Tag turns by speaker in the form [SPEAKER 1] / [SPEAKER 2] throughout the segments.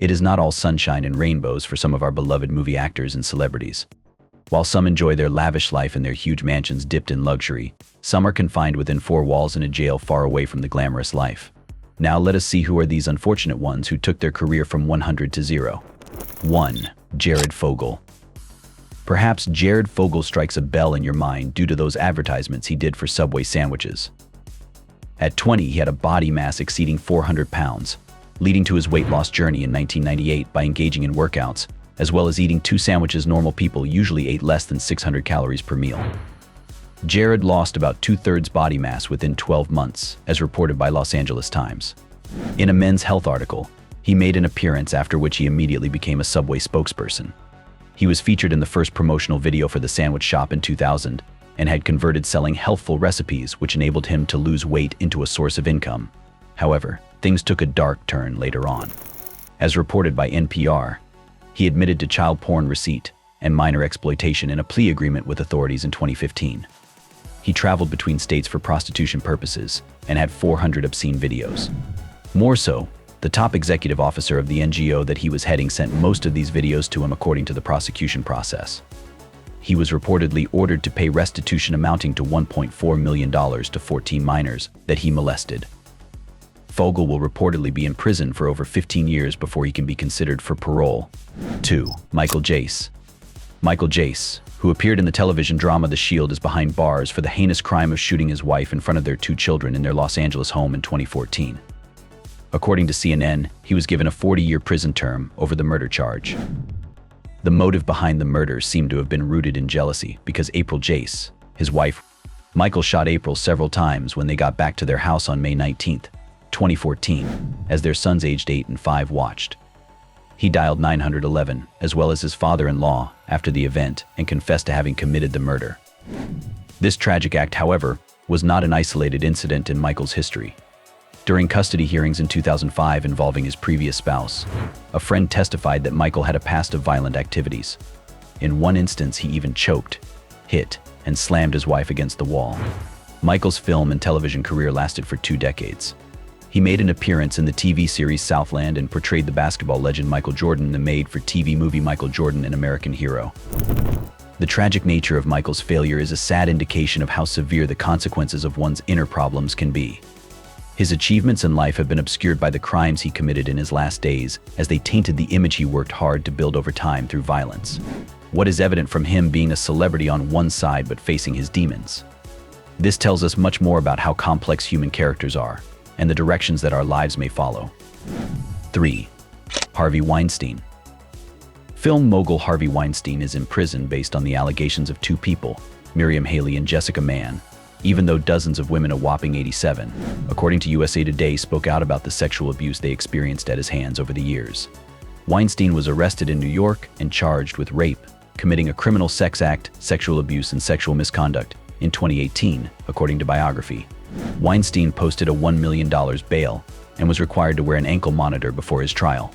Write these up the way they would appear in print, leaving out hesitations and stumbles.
[SPEAKER 1] It is not all sunshine and rainbows for some of our beloved movie actors and celebrities. While some enjoy their lavish life in their huge mansions dipped in luxury, some are confined within four walls in a jail far away from the glamorous life. Now let us see who are these unfortunate ones who took their career from 100 to 0. 1. Jared Fogle. Perhaps Jared Fogle strikes a bell in your mind due to those advertisements he did for Subway sandwiches. At 20, he had a body mass exceeding 400 pounds, leading to his weight loss journey in 1998 by engaging in workouts, as well as eating 2 sandwiches normal people usually ate less than 600 calories per meal. Jared lost about 2/3 body mass within 12 months, as reported by Los Angeles Times. In a Men's Health article, he made an appearance after which he immediately became a Subway spokesperson. He was featured in the first promotional video for the sandwich shop in 2000 and had converted selling healthful recipes which enabled him to lose weight into a source of income. However, things took a dark turn later on. As reported by NPR, he admitted to child porn receipt and minor exploitation in a plea agreement with authorities in 2015. He traveled between states for prostitution purposes and had 400 obscene videos. More so, the top executive officer of the NGO that he was heading sent most of these videos to him according to the prosecution process. He was reportedly ordered to pay restitution amounting to $1.4 million to 14 minors that he molested. Fogle will reportedly be in prison for over 15 years before he can be considered for parole. 2. Michael Jace. Michael Jace, who appeared in the television drama The Shield, is behind bars for the heinous crime of shooting his wife in front of their 2 children in their Los Angeles home in 2014. According to CNN, he was given a 40-year prison term over the murder charge. The motive behind the murder seemed to have been rooted in jealousy because April Jace, his wife, Michael shot April several times when they got back to their house on May 19, 2014, as their sons aged 8 and 5 watched. He dialed 911, as well as his father-in-law, after the event and confessed to having committed the murder. This tragic act, however, was not an isolated incident in Michael's history. During custody hearings in 2005 involving his previous spouse, a friend testified that Michael had a past of violent activities. In one instance, he even choked, hit, and slammed his wife against the wall. Michael's film and television career lasted for 2 decades. He made an appearance in the TV series Southland and portrayed the basketball legend Michael Jordan in the made-for-TV movie Michael Jordan, an American Hero. The tragic nature of Michael's failure is a sad indication of how severe the consequences of one's inner problems can be. His achievements in life have been obscured by the crimes he committed in his last days, as they tainted the image he worked hard to build over time through violence. What is evident from him being a celebrity on one side but facing his demons? This tells us much more about how complex human characters are, and the directions that our lives may follow. 3. Harvey Weinstein. Film mogul Harvey Weinstein is in prison based on the allegations of 2 people, Miriam Haley and Jessica Mann, even though dozens of women, a whopping 87, according to USA Today, spoke out about the sexual abuse they experienced at his hands over the years. Weinstein was arrested in New York and charged with rape, committing a criminal sex act, sexual abuse, and sexual misconduct in 2018, according to Biography. Weinstein posted a $1 million bail and was required to wear an ankle monitor before his trial.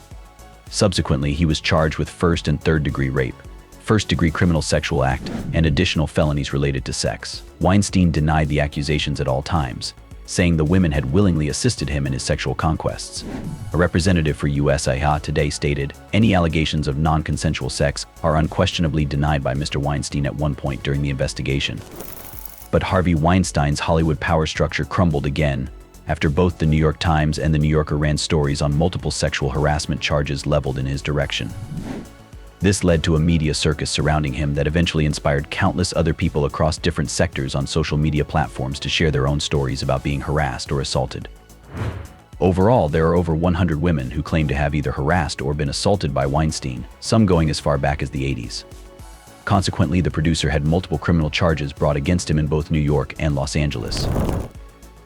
[SPEAKER 1] Subsequently, he was charged with 1st and 3rd degree rape, 1st-degree criminal sexual act, and additional felonies related to sex. Weinstein denied the accusations at all times, saying the women had willingly assisted him in his sexual conquests. A representative for USA Today stated, "Any allegations of non-consensual sex are unquestionably denied by Mr. Weinstein at one point during the investigation." But Harvey Weinstein's Hollywood power structure crumbled again, after both the New York Times and the New Yorker ran stories on multiple sexual harassment charges leveled in his direction. This led to a media circus surrounding him that eventually inspired countless other people across different sectors on social media platforms to share their own stories about being harassed or assaulted. Overall, there are over 100 women who claim to have either harassed or been assaulted by Weinstein, some going as far back as the 80s. Consequently, the producer had multiple criminal charges brought against him in both New York and Los Angeles.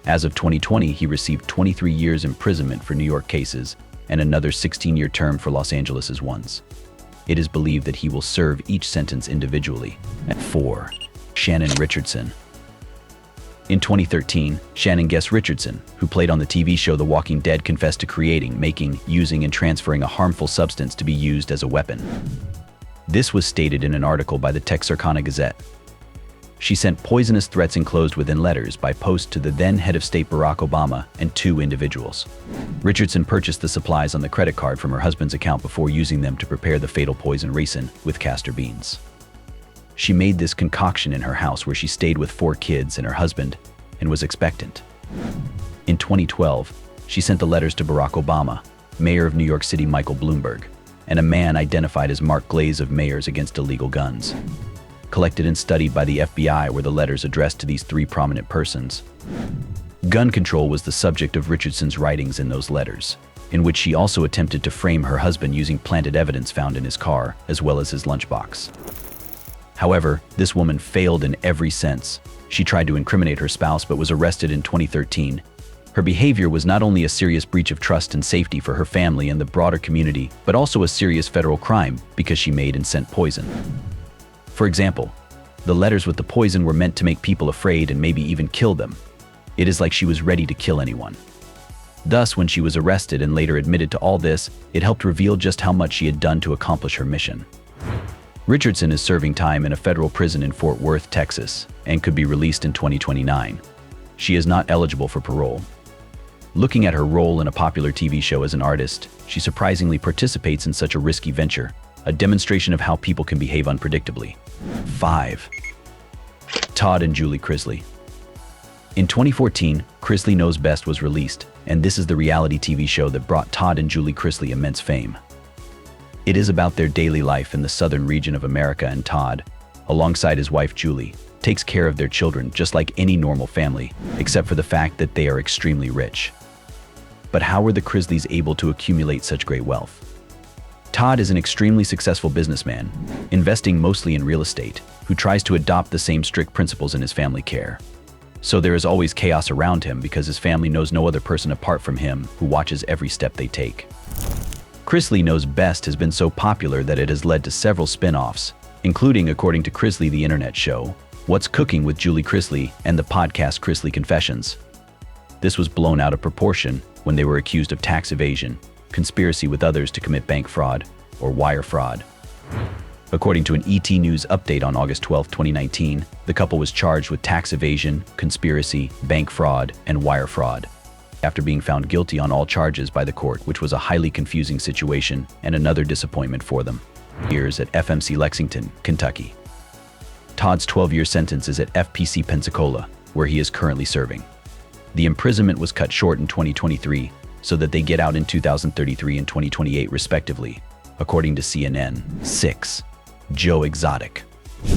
[SPEAKER 1] As of 2020, he received 23 years imprisonment for New York cases and another 16-year term for Los Angeles's ones. It is believed that he will serve each sentence individually. 4. Shannon Richardson. In 2013, Shannon Guess Richardson, who played on the TV show The Walking Dead, confessed to creating, making, using, and transferring a harmful substance to be used as a weapon. This was stated in an article by the Texarkana Gazette. She sent poisonous threats enclosed within letters by post to the then head of state Barack Obama and 2 individuals. Richardson purchased the supplies on the credit card from her husband's account before using them to prepare the fatal poison ricin with castor beans. She made this concoction in her house where she stayed with 4 kids and her husband and was expectant. In 2012, she sent the letters to Barack Obama, Mayor of New York City Michael Bloomberg, and a man identified as Mark Glaze of Mayors Against Illegal Guns. Collected and studied by the FBI were the letters addressed to these 3 prominent persons. Gun control was the subject of Richardson's writings in those letters, in which she also attempted to frame her husband using planted evidence found in his car, as well as his lunchbox. However, this woman failed in every sense. She tried to incriminate her spouse but was arrested in 2013. Her behavior was not only a serious breach of trust and safety for her family and the broader community, but also a serious federal crime because she made and sent poison. For example, the letters with the poison were meant to make people afraid and maybe even kill them. It is like she was ready to kill anyone. Thus, when she was arrested and later admitted to all this, it helped reveal just how much she had done to accomplish her mission. Richardson is serving time in a federal prison in Fort Worth, Texas, and could be released in 2029. She is not eligible for parole. Looking at her role in a popular TV show as an artist, she surprisingly participates in such a risky venture, a demonstration of how people can behave unpredictably. 5. Todd and Julie Chrisley. In 2014, Chrisley Knows Best was released, and this is the reality TV show that brought Todd and Julie Chrisley immense fame. It is about their daily life in the southern region of America, and Todd, alongside his wife Julie, takes care of their children just like any normal family, except for the fact that they are extremely rich. But how were the Chrisleys able to accumulate such great wealth? Todd is an extremely successful businessman, investing mostly in real estate, who tries to adopt the same strict principles in his family care. So there is always chaos around him because his family knows no other person apart from him who watches every step they take. Chrisley Knows Best has been so popular that it has led to several spin-offs, including, according to Chrisley, the internet show, What's Cooking with Julie Chrisley, and the podcast Chrisley Confessions. This was blown out of proportion when they were accused of tax evasion, conspiracy with others to commit bank fraud, or wire fraud. According to an ET News update on August 12, 2019, the couple was charged with tax evasion, conspiracy, bank fraud, and wire fraud, after being found guilty on all charges by the court, which was a highly confusing situation and another disappointment for them. Years at FMC Lexington, Kentucky. Todd's 12-year sentence is at FPC Pensacola, where he is currently serving. The imprisonment was cut short in 2023, so that they get out in 2033 and 2028 respectively, according to CNN. 6. Joe Exotic.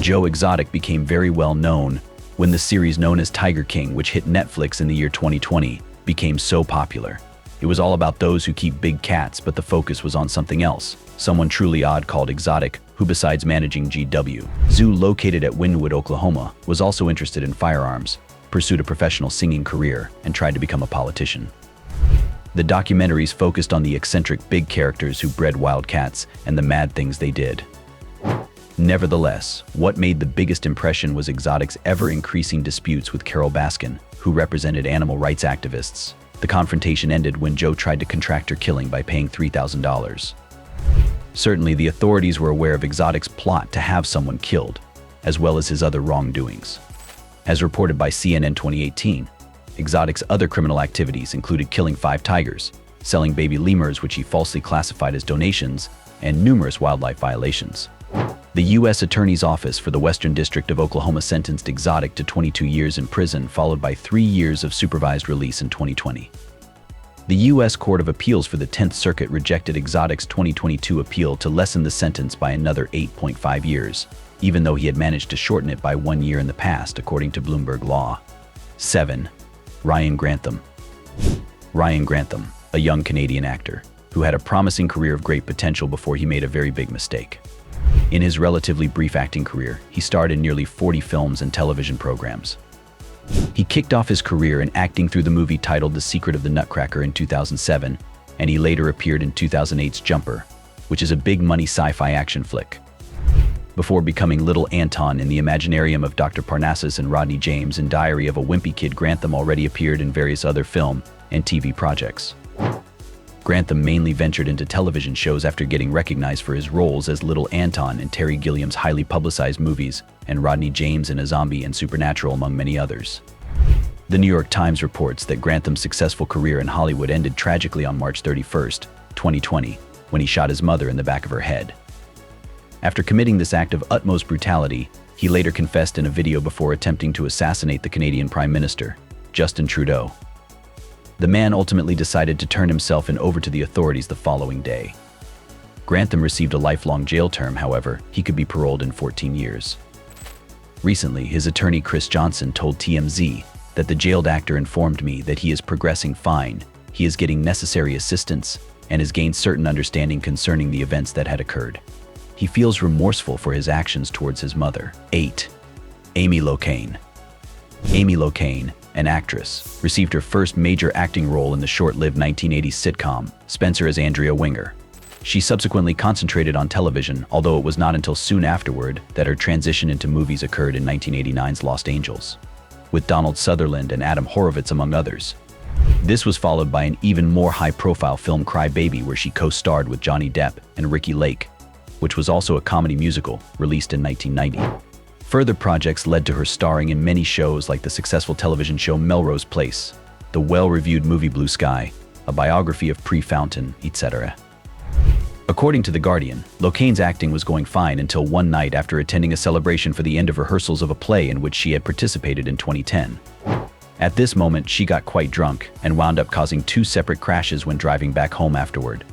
[SPEAKER 1] Joe Exotic became very well known when the series known as Tiger King, which hit Netflix in the year 2020, became so popular. It was all about those who keep big cats, but the focus was on something else, someone truly odd called Exotic, who besides managing GW Zoo located at Wynwood, Oklahoma, was also interested in firearms, pursued a professional singing career, and tried to become a politician. The documentaries focused on the eccentric big characters who bred wildcats and the mad things they did. Nevertheless, what made the biggest impression was Exotic's ever-increasing disputes with Carol Baskin, who represented animal rights activists. The confrontation ended when Joe tried to contract her killing by paying $3,000. Certainly, the authorities were aware of Exotic's plot to have someone killed, as well as his other wrongdoings. As reported by CNN 2018, Exotic's other criminal activities included killing 5 tigers, selling baby lemurs which he falsely classified as donations, and numerous wildlife violations. The U.S. Attorney's Office for the Western District of Oklahoma sentenced Exotic to 22 years in prison, followed by 3 years of supervised release in 2020. The U.S. Court of Appeals for the 10th Circuit rejected Exotic's 2022 appeal to lessen the sentence by another 8.5 years, even though he had managed to shorten it by 1 year in the past, according to Bloomberg Law. 7. Ryan Grantham. Ryan Grantham, a young Canadian actor, who had a promising career of great potential before he made a very big mistake. In his relatively brief acting career, he starred in nearly 40 films and television programs. He kicked off his career in acting through the movie titled The Secret of the Nutcracker in 2007, and he later appeared in 2008's Jumper, which is a big-money sci-fi action flick. Before becoming Little Anton in the Imaginarium of Dr. Parnassus and Rodney James in Diary of a Wimpy Kid, Grantham already appeared in various other film and TV projects. Grantham mainly ventured into television shows after getting recognized for his roles as Little Anton in Terry Gilliam's highly publicized movies and Rodney James in A Zombie and Supernatural, among many others. The New York Times reports that Grantham's successful career in Hollywood ended tragically on March 31, 2020, when he shot his mother in the back of her head. After committing this act of utmost brutality, he later confessed in a video before attempting to assassinate the Canadian Prime Minister, Justin Trudeau. The man ultimately decided to turn himself in over to the authorities the following day. Grantham received a lifelong jail term, however, he could be paroled in 14 years. Recently, his attorney Chris Johnson told TMZ that the jailed actor informed me that he is progressing fine, he is getting necessary assistance, and has gained certain understanding concerning the events that had occurred. He feels remorseful for his actions towards his mother. 8. Amy Locane. Amy Locane, an actress, received her first major acting role in the short-lived 1980s sitcom, Spencer as Andrea Winger. She subsequently concentrated on television, although it was not until soon afterward that her transition into movies occurred in 1989's Lost Angels, with Donald Sutherland and Adam Horovitz among others. This was followed by an even more high-profile film, Cry Baby, where she co-starred with Johnny Depp and Ricki Lake, which was also a comedy musical, released in 1990. Further projects led to her starring in many shows like the successful television show Melrose Place, the well-reviewed movie Blue Sky, a biography of Pre Fountain, etc. According to The Guardian, Locane's acting was going fine until one night after attending a celebration for the end of rehearsals of a play in which she had participated in 2010. At this moment, she got quite drunk and wound up causing 2 separate crashes when driving back home afterward.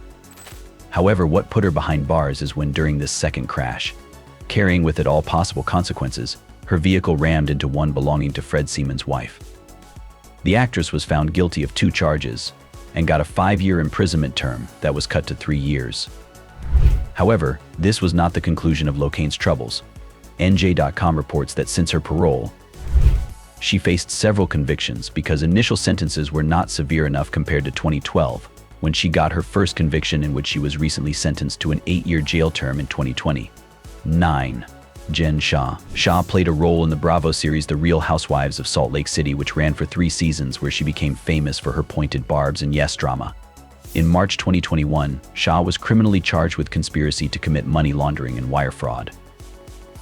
[SPEAKER 1] However, what put her behind bars is when, during this second crash, carrying with it all possible consequences, her vehicle rammed into one belonging to Fred Seaman's wife. The actress was found guilty of 2 charges and got a 5-year imprisonment term that was cut to 3 years. However, this was not the conclusion of Locane's troubles. NJ.com reports that since her parole, she faced several convictions because initial sentences were not severe enough compared to 2012, when she got her first conviction, in which she was recently sentenced to an 8-year jail term in 2020. 9. Jen Shah. Shah played a role in the Bravo series The Real Housewives of Salt Lake City, which ran for 3 seasons, where she became famous for her pointed barbs and yes drama. In March 2021, Shah was criminally charged with conspiracy to commit money laundering and wire fraud.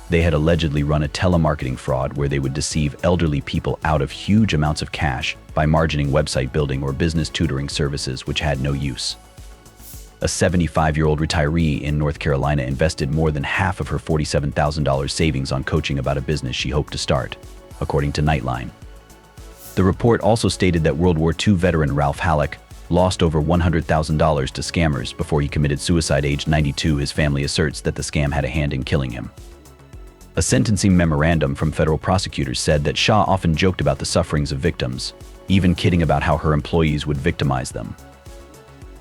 [SPEAKER 1] They had allegedly run a telemarketing fraud where they would deceive elderly people out of huge amounts of cash by margining website building or business tutoring services which had no use. A 75-year-old retiree in North Carolina invested more than half of her $47,000 savings on coaching about a business she hoped to start, according to Nightline. The report also stated that World War II veteran Ralph Halleck lost over $100,000 to scammers before he committed suicide, aged 92. His family asserts that the scam had a hand in killing him. A sentencing memorandum from federal prosecutors said that Shah often joked about the sufferings of victims, even kidding about how her employees would victimize them.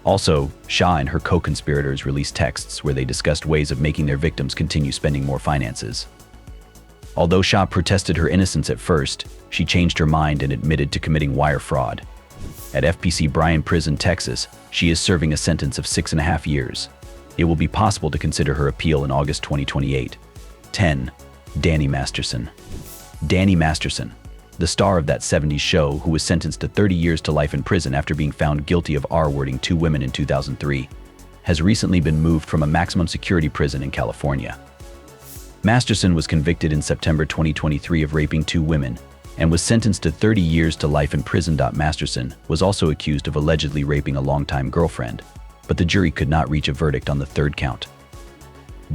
[SPEAKER 1] Also, Shah and her co-conspirators released texts where they discussed ways of making their victims continue spending more finances. Although Shah protested her innocence at first, she changed her mind and admitted to committing wire fraud. At FPC Bryan Prison, Texas, she is serving a sentence of 6.5 years. It will be possible to consider her appeal in August 2028. 10. Danny Masterson. Danny Masterson, the star of that 70s show, who was sentenced to 30 years to life in prison after being found guilty of R-wording 2 women in 2003, has recently been moved from a maximum security prison in California. Masterson was convicted in September 2023 of raping 2 women and was sentenced to 30 years to life in prison. Masterson was also accused of allegedly raping a longtime girlfriend, but the jury could not reach a verdict on the 3rd count.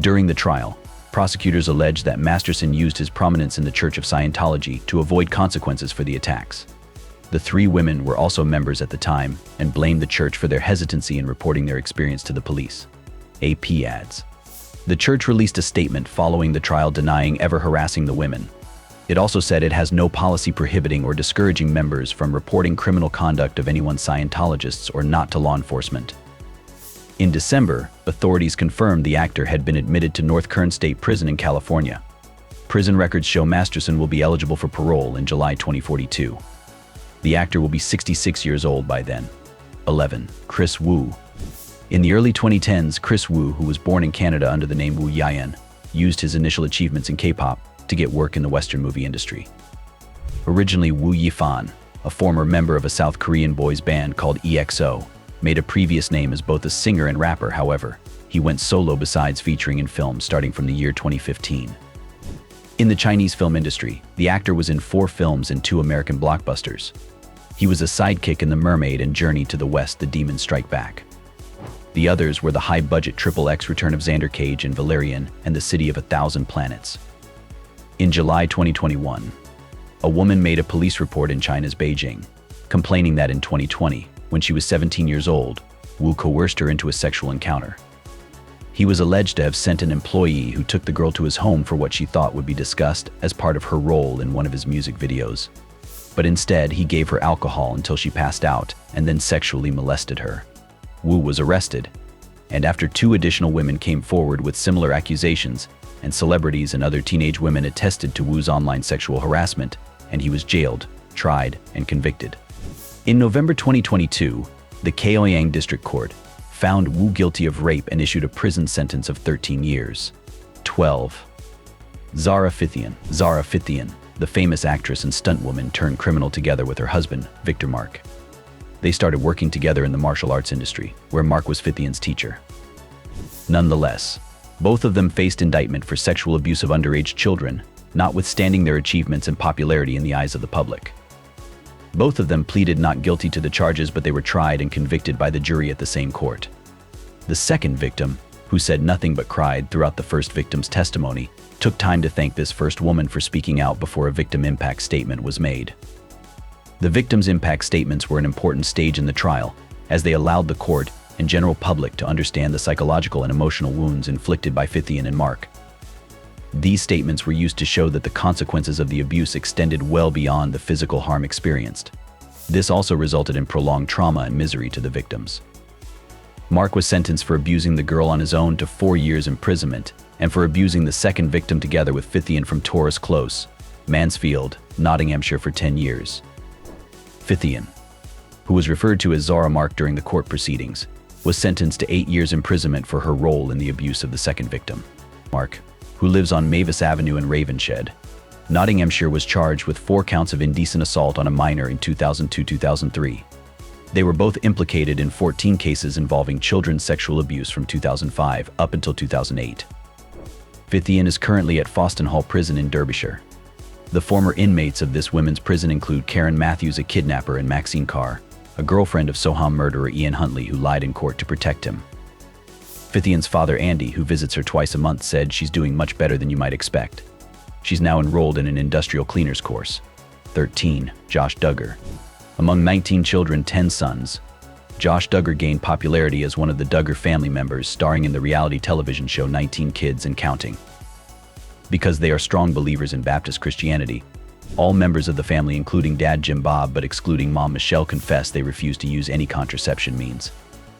[SPEAKER 1] During the trial, prosecutors alleged that Masterson used his prominence in the Church of Scientology to avoid consequences for the attacks. The 3 women were also members at the time and blamed the church for their hesitancy in reporting their experience to the police. AP adds. The church released a statement following the trial denying ever harassing the women. It also said it has no policy prohibiting or discouraging members from reporting criminal conduct of anyone Scientologists or not to law enforcement. In December, authorities confirmed the actor had been admitted to North Kern State Prison in California. Prison records show Masterson will be eligible for parole in July 2042. The actor will be 66 years old by then. 11. Chris Wu. In the early 2010s, Chris Wu, who was born in Canada under the name Wu Yayan, used his initial achievements in K-pop to get work in the Western movie industry. Originally Wu Yifan, a former member of a South Korean boys band called EXO, made a previous name as both a singer and rapper. However, he went solo besides featuring in films starting from the year 2015. In the Chinese film industry, the actor was in 4 films and 2 American blockbusters. He was a sidekick in The Mermaid and Journey to the West: The Demons Strike Back. The others were the high-budget XXX Return of Xander Cage and Valerian and The City of a Thousand Planets. In July 2021, a woman made a police report in China's Beijing, complaining that in 2020, when she was 17 years old, Wu coerced her into a sexual encounter. He was alleged to have sent an employee who took the girl to his home for what she thought would be discussed as part of her role in one of his music videos. But instead, he gave her alcohol until she passed out and then sexually molested her. Wu was arrested, and after 2 additional women came forward with similar accusations, and celebrities and other teenage women attested to Wu's online sexual harassment, and he was jailed, tried, and convicted. In November 2022, the Chaoyang District Court found Wu guilty of rape and issued a prison sentence of 13 years. 12. Zara Fithian, the famous actress and stuntwoman turned criminal together with her husband, Victor Mark. They started working together in the martial arts industry, where Mark was Fithian's teacher. Nonetheless, both of them faced indictment for sexual abuse of underage children, notwithstanding their achievements and popularity in the eyes of the public. Both of them pleaded not guilty to the charges, but they were tried and convicted by the jury at the same court. The second victim, who said nothing but cried throughout the first victim's testimony, took time to thank this first woman for speaking out before a victim impact statement was made. The victim's impact statements were an important stage in the trial, as they allowed the court and general public to understand the psychological and emotional wounds inflicted by Fithian and Mark. These statements were used to show that the consequences of the abuse extended well beyond the physical harm experienced. This also resulted in prolonged trauma and misery to the victims. Mark was sentenced for abusing the girl on his own to 4 years imprisonment, and for abusing the second victim together with Fithian from Taurus Close, Mansfield, Nottinghamshire for 10 years. Fithian, who was referred to as Zara Mark during the court proceedings, was sentenced to 8 years imprisonment for her role in the abuse of the second victim. Mark, who lives on Mavis Avenue in Ravenshed, Nottinghamshire, was charged with 4 counts of indecent assault on a minor in 2002-2003. They were both implicated in 14 cases involving children's sexual abuse from 2005 up until 2008. Fithian is currently at Foston Hall Prison in Derbyshire. The former inmates of this women's prison include Karen Matthews, a kidnapper, and Maxine Carr, a girlfriend of Soham murderer Ian Huntley, who lied in court to protect him. Fithian's father, Andy, who visits her twice a month, said she's doing much better than you might expect. She's now enrolled in an industrial cleaner's course. 13. Josh Duggar. Among 19 children, 10 sons, Josh Duggar gained popularity as one of the Duggar family members, starring in the reality television show 19 Kids and Counting. Because they are strong believers in Baptist Christianity, all members of the family, including Dad Jim Bob but excluding Mom Michelle, confess they refuse to use any contraception means,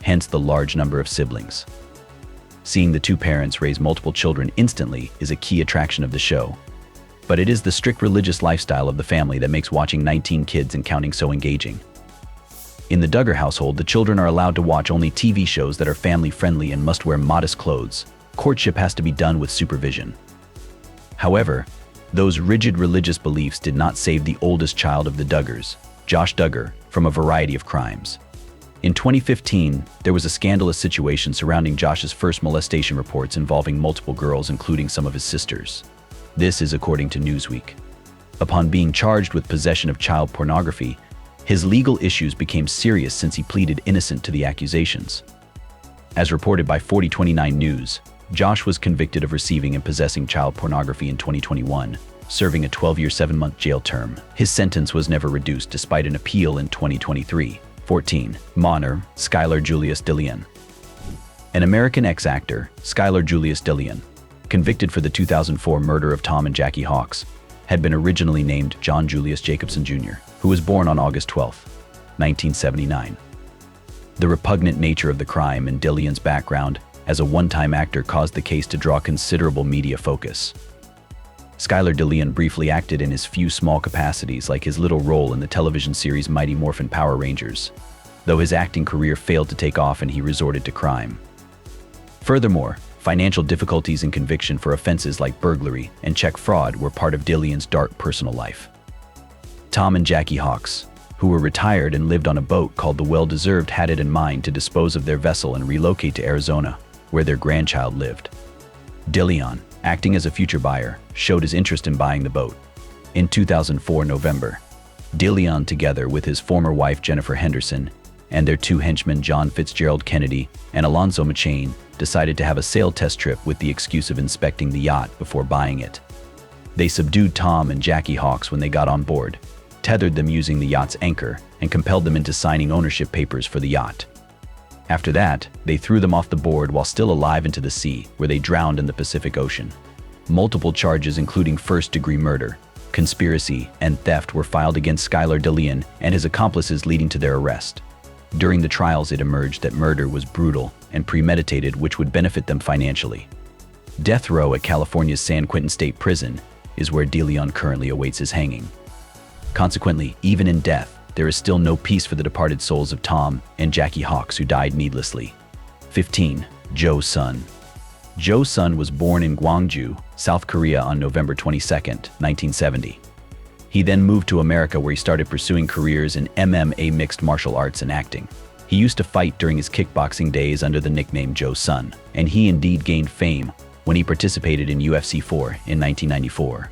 [SPEAKER 1] hence the large number of siblings. Seeing the 2 parents raise multiple children instantly is a key attraction of the show. But it is the strict religious lifestyle of the family that makes watching 19 Kids and Counting so engaging. In the Duggar household, the children are allowed to watch only TV shows that are family-friendly and must wear modest clothes. Courtship has to be done with supervision. However, those rigid religious beliefs did not save the oldest child of the Duggars, Josh Duggar, from a variety of crimes. In 2015, there was a scandalous situation surrounding Josh's first molestation reports involving multiple girls, including some of his sisters. This is according to Newsweek. Upon being charged with possession of child pornography, his legal issues became serious since he pleaded innocent to the accusations. As reported by 4029 News, Josh was convicted of receiving and possessing child pornography in 2021, serving a 12-year 7-month jail term. His sentence was never reduced despite an appeal in 2023. 14. Monner, Skylar Julius Dillian. An American ex-actor, Skylar Julius Dillian, convicted for the 2004 murder of Tom and Jackie Hawks, had been originally named John Julius Jacobson Jr., who was born on August 12, 1979. The repugnant nature of the crime and Dillian's background as a one-time actor caused the case to draw considerable media focus. Skylar Dillian briefly acted in his few small capacities, like his little role in the television series Mighty Morphin Power Rangers, though his acting career failed to take off and he resorted to crime. Furthermore, financial difficulties and conviction for offenses like burglary and check fraud were part of Dillian's dark personal life. Tom and Jackie Hawks, who were retired and lived on a boat called the Well-Deserved, had it in mind to dispose of their vessel and relocate to Arizona, where their grandchild lived. DeLeon, acting as a future buyer, showed his interest in buying the boat. In 2004 November, DeLeon, together with his former wife Jennifer Henderson and their two henchmen John Fitzgerald Kennedy and Alonzo McChain, decided to have a sail test trip with the excuse of inspecting the yacht before buying it. They subdued Tom and Jackie Hawks when they got on board, tethered them using the yacht's anchor, and compelled them into signing ownership papers for the yacht. After that, they threw them off the board while still alive into the sea, where they drowned in the Pacific Ocean. Multiple charges, including first-degree murder, conspiracy, and theft, were filed against Skylar DeLeon and his accomplices, leading to their arrest. During the trials, it emerged that murder was brutal and premeditated, which would benefit them financially. Death row at California's San Quentin State Prison is where DeLeon currently awaits his hanging. Consequently, even in death, there is still no peace for the departed souls of Tom and Jackie Hawks, who died needlessly. 15. Joe Sun. Joe Sun was born in Gwangju, South Korea on November 22, 1970. He then moved to America, where he started pursuing careers in MMA, mixed martial arts, and acting. He used to fight during his kickboxing days under the nickname Joe Sun, and he indeed gained fame when he participated in UFC 4 in 1994.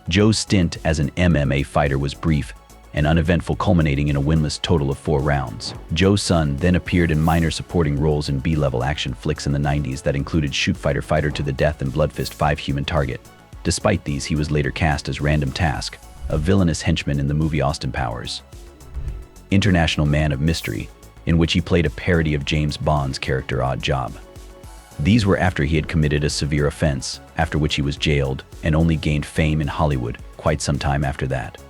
[SPEAKER 1] Joe's stint as an MMA fighter was brief and uneventful, culminating in a winless total of 4 rounds. Joe Sun then appeared in minor supporting roles in B-level action flicks in the 90s that included Shoot Fighter, Fighter to the Death, and Bloodfist 5: Human Target. Despite these, he was later cast as Random Task, a villainous henchman in the movie Austin Powers. International Man of Mystery, in which he played a parody of James Bond's character Odd Job. These were after he had committed a severe offense, after which he was jailed and only gained fame in Hollywood quite some time after that.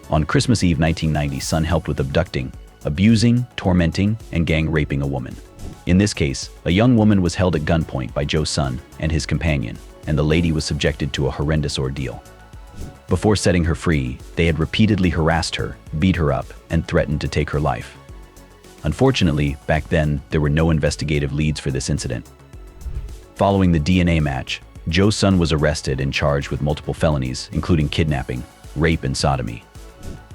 [SPEAKER 1] On Christmas Eve 1990, Sun helped with abducting, abusing, tormenting, and gang raping a woman. In this case, a young woman was held at gunpoint by Joe Sun and his companion, and the lady was subjected to a horrendous ordeal. Before setting her free, they had repeatedly harassed her, beat her up, and threatened to take her life. Unfortunately, back then, there were no investigative leads for this incident. Following the DNA match, Joe Sun was arrested and charged with multiple felonies, including kidnapping, rape, and sodomy.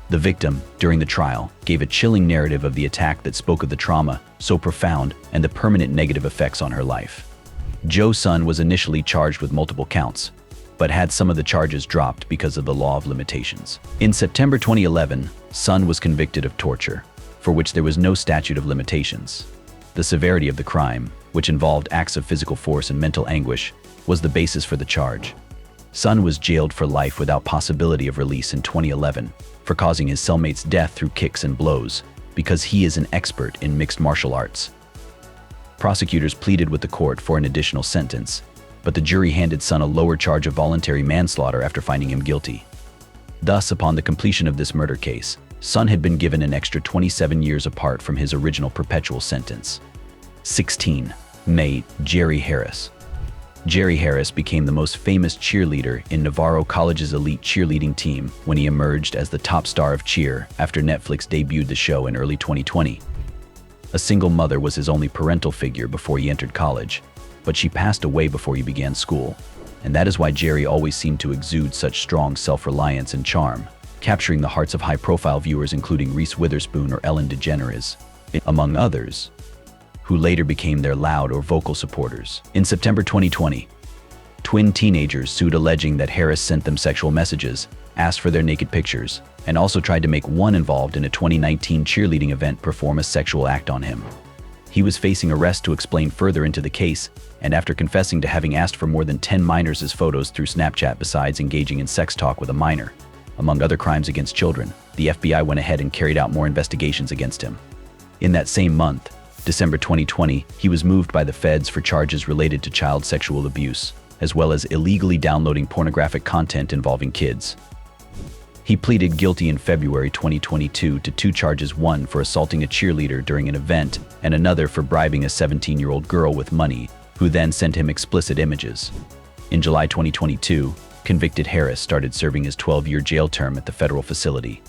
[SPEAKER 1] The victim, during the trial, gave a chilling narrative of the attack that spoke of the trauma so profound and the permanent negative effects on her life. Joe Sun was initially charged with multiple counts, but had some of the charges dropped because of the law of limitations. In September 2011, Sun was convicted of torture, for which there was no statute of limitations. The severity of the crime, which involved acts of physical force and mental anguish, was the basis for the charge. Sun was jailed for life without possibility of release in 2011 for causing his cellmate's death through kicks and blows, because he is an expert in mixed martial arts. Prosecutors pleaded with the court for an additional sentence, but the jury handed Sun a lower charge of voluntary manslaughter after finding him guilty. Thus, upon the completion of this murder case, Sun had been given an extra 27 years apart from his original perpetual sentence. 16. May. Jerry Harris. Jerry Harris became the most famous cheerleader in Navarro College's elite cheerleading team when he emerged as the top star of cheer after Netflix debuted the show in early 2020. A single mother was his only parental figure before he entered college, but she passed away before he began school, and that is why Jerry always seemed to exude such strong self-reliance and charm, capturing the hearts of high-profile viewers including Reese Witherspoon or Ellen DeGeneres, among others, who later became their loud or vocal supporters. In September 2020, twin teenagers sued, alleging that Harris sent them sexual messages, asked for their naked pictures, and also tried to make one involved in a 2019 cheerleading event perform a sexual act on him. He was facing arrest to explain further into the case, and after confessing to having asked for more than 10 minors as photos through Snapchat besides engaging in sex talk with a minor, among other crimes against children, the FBI went ahead and carried out more investigations against him. In that same month, December 2020, he was moved by the feds for charges related to child sexual abuse, as well as illegally downloading pornographic content involving kids. He pleaded guilty in February 2022 to 2 charges, one for assaulting a cheerleader during an event and another for bribing a 17-year-old girl with money, who then sent him explicit images. In July 2022, convicted Harris started serving his 12-year jail term at the federal facility.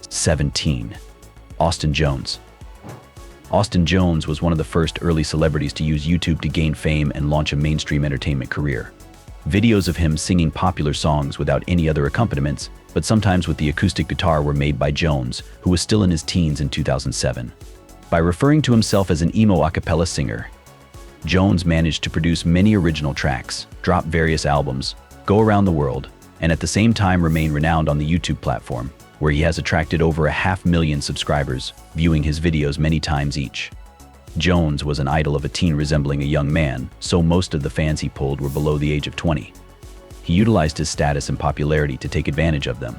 [SPEAKER 1] 17. Austin Jones. Austin Jones was one of the first early celebrities to use YouTube to gain fame and launch a mainstream entertainment career. Videos of him singing popular songs without any other accompaniments, but sometimes with the acoustic guitar, were made by Jones, who was still in his teens in 2007. By referring to himself as an emo a cappella singer, Jones managed to produce many original tracks, drop various albums, go around the world, and at the same time remain renowned on the YouTube platform, where he has attracted over 500,000 subscribers, viewing his videos many times each. Jones was an idol of a teen resembling a young man, so most of the fans he pulled were below the age of 20. He utilized his status and popularity to take advantage of them.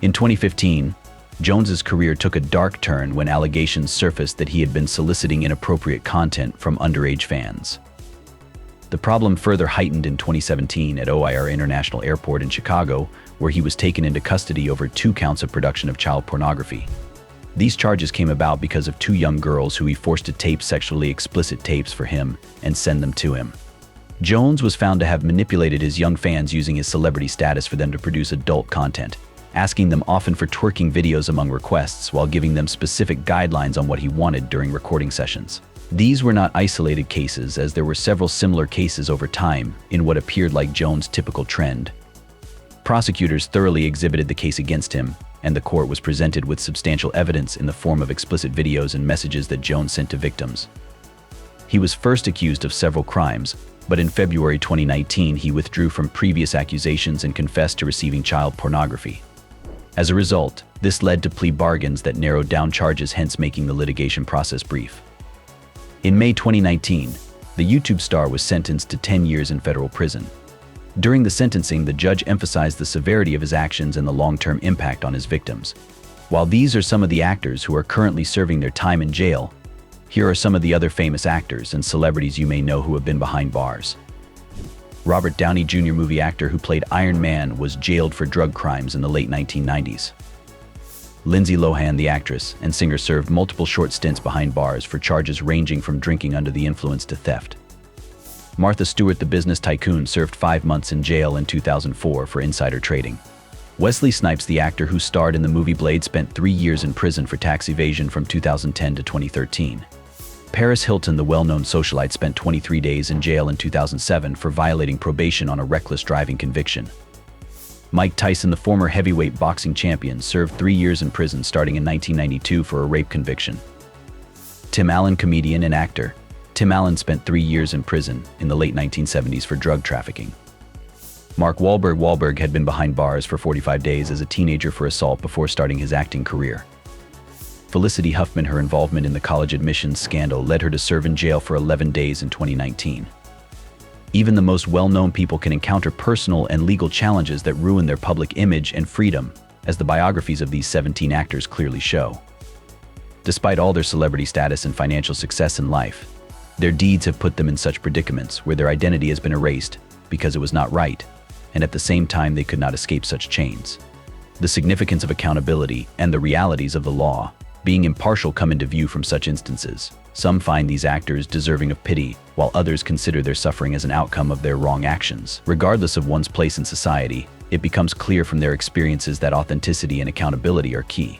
[SPEAKER 1] In 2015, Jones's career took a dark turn when allegations surfaced that he had been soliciting inappropriate content from underage fans. The problem further heightened in 2017 at OIR International Airport in Chicago, where he was taken into custody over 2 counts of production of child pornography. These charges came about because of 2 young girls who he forced to tape sexually explicit tapes for him and send them to him. Jones was found to have manipulated his young fans using his celebrity status for them to produce adult content, asking them often for twerking videos among requests while giving them specific guidelines on what he wanted during recording sessions. These were not isolated cases, as there were several similar cases over time in what appeared like Jones' typical trend. Prosecutors thoroughly exhibited the case against him, and the court was presented with substantial evidence in the form of explicit videos and messages that Jones sent to victims. He was first accused of several crimes, but in February 2019 he withdrew from previous accusations and confessed to receiving child pornography. As a result, this led to plea bargains that narrowed down charges, hence making the litigation process brief. In May 2019, the YouTube star was sentenced to 10 years in federal prison. During the sentencing, the judge emphasized the severity of his actions and the long-term impact on his victims. While these are some of the actors who are currently serving their time in jail, here are some of the other famous actors and celebrities you may know who have been behind bars. Robert Downey Jr., movie actor who played Iron Man, was jailed for drug crimes in the late 1990s. Lindsay Lohan, the actress and singer, served multiple short stints behind bars for charges ranging from drinking under the influence to theft. Martha Stewart, the business tycoon, served 5 months in jail in 2004 for insider trading. Wesley Snipes, the actor who starred in the movie Blade, spent 3 years in prison for tax evasion from 2010 to 2013. Paris Hilton, the well-known socialite, spent 23 days in jail in 2007 for violating probation on a reckless driving conviction. Mike Tyson, the former heavyweight boxing champion, served 3 years in prison starting in 1992 for a rape conviction. Tim Allen, comedian and actor. Tim Allen spent 3 years in prison in the late 1970s for drug trafficking. Mark Wahlberg. Wahlberg had been behind bars for 45 days as a teenager for assault before starting his acting career. Felicity Huffman, her involvement in the college admissions scandal led her to serve in jail for 11 days in 2019. Even the most well-known people can encounter personal and legal challenges that ruin their public image and freedom, as the biographies of these 17 actors clearly show. Despite all their celebrity status and financial success in life, their deeds have put them in such predicaments where their identity has been erased because it was not right, and at the same time they could not escape such chains. The significance of accountability and the realities of the law being impartial come into view from such instances. Some find these actors deserving of pity, while others consider their suffering as an outcome of their wrong actions. Regardless of one's place in society, it becomes clear from their experiences that authenticity and accountability are key.